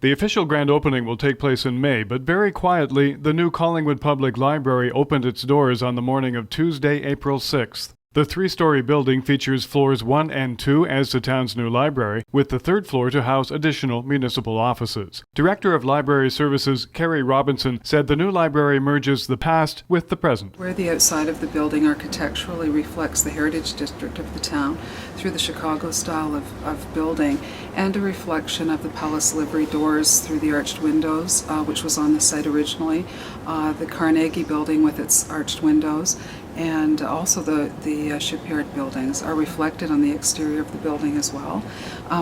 The official grand opening will take place in May, but very quietly, the new Collingwood Public Library opened its doors on the morning of Tuesday, April 6th. The three-story building features floors 1 and 2 as the town's new library, with the third floor to house additional municipal offices. Director of Library Services Carrie Robinson said the new library merges the past with the present. Where the outside of the building architecturally reflects the heritage district of the town through the Chicago style of building, and a reflection of the palace livery doors through the arched windows, which was on the site originally, the Carnegie building with its arched windows, and also the shipyard buildings are reflected on the exterior of the building as well.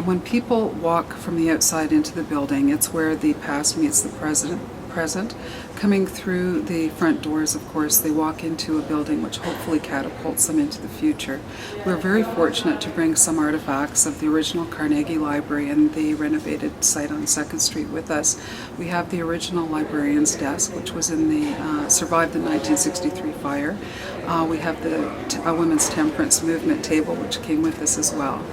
When people walk from the outside into the building, it's where the past meets the present. Coming through the front doors, of course, they walk into a building which hopefully catapults them into the future. We're very fortunate to bring some artifacts of the original Carnegie Library and the renovated site on 2nd Street with us. We have the original librarian's desk, which was in the survived the 1963 fire. We have the Women's Temperance Movement table, which came with us as well.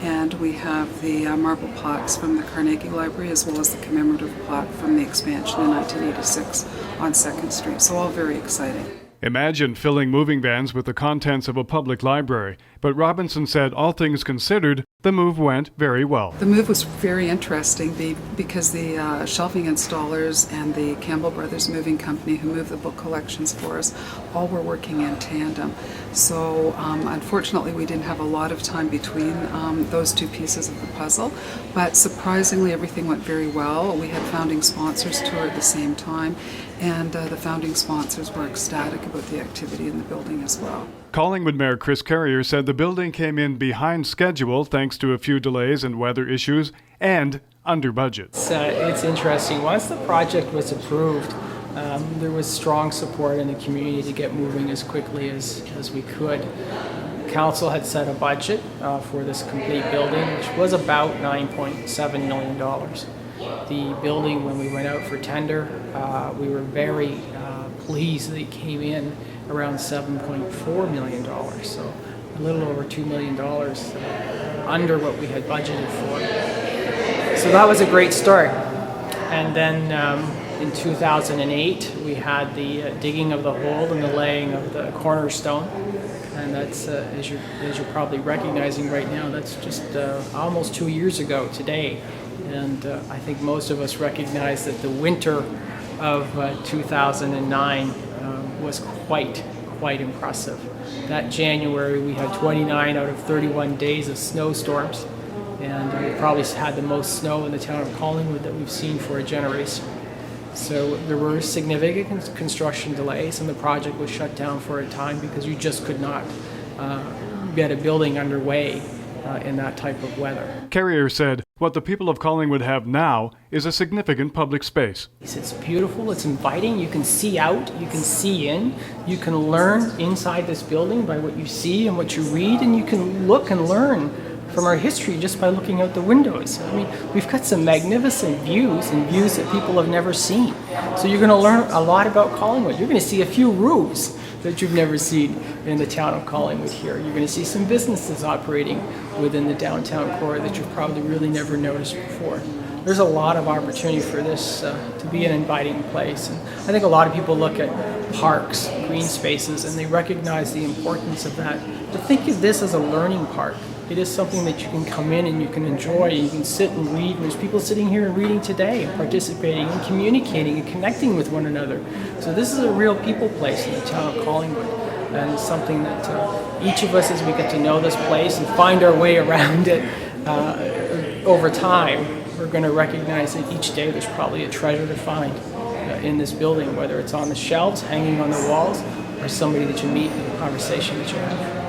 And we have the marble plaques from the Carnegie Library, as well as the commemorative plaque from the expansion in 1986 on 2nd Street. So all very exciting. Imagine filling moving vans with the contents of a public library, but Robinson said all things considered, the move went very well. The move was very interesting because the shelving installers and the Campbell Brothers Moving Company, who moved the book collections for us, all were working in tandem. So unfortunately we didn't have a lot of time between those two pieces of the puzzle, but surprisingly everything went very well. We had founding sponsors tour at the same time, and the founding sponsors were ecstatic about the activity in the building as well. Collingwood Mayor Chris Carrier said the building came in behind schedule thanks to a few delays and weather issues and under budget. It's interesting. Once the project was approved, there was strong support in the community to get moving as quickly as we could. Council had set a budget for this complete building, which was about $9.7 million. The building, when we went out for tender, we were very pleased that it came in around $7.4 million, so a little over $2 million under what we had budgeted for. So that was a great start. And then in 2008, we had the digging of the hole and the laying of the cornerstone. And that's, as you're probably recognizing right now, that's just almost 2 years ago today. And I think most of us recognize that the winter of 2009 was quite impressive. That January we had 29 out of 31 days of snowstorms, and we probably had the most snow in the town of Collingwood that we've seen for a generation. So there were significant construction delays, and the project was shut down for a time because you just could not get a building underway in that type of weather. Carrier said, what the people of Collingwood have now is a significant public space. It's beautiful, it's inviting, you can see out, you can see in, you can learn inside this building by what you see and what you read, and you can look and learn from our history just by looking out the windows. I mean, we've got some magnificent views and views that people have never seen. So you're going to learn a lot about Collingwood. You're going to see a few roofs that you've never seen in the town of Collingwood here. You're going to see some businesses operating within the downtown core that you've probably really never noticed before. There's a lot of opportunity for this to be an inviting place. And I think a lot of people look at parks, green spaces, and they recognize the importance of that. But think of this as a learning park. It is something that you can come in and you can enjoy, and you can sit and read. And there's people sitting here and reading today and participating and communicating and connecting with one another. So this is a real people place in the town of Collingwood, and it's something that each of us, as we get to know this place and find our way around it over time, we're going to recognize that each day there's probably a treasure to find in this building, whether it's on the shelves, hanging on the walls, or somebody that you meet in a conversation that you have.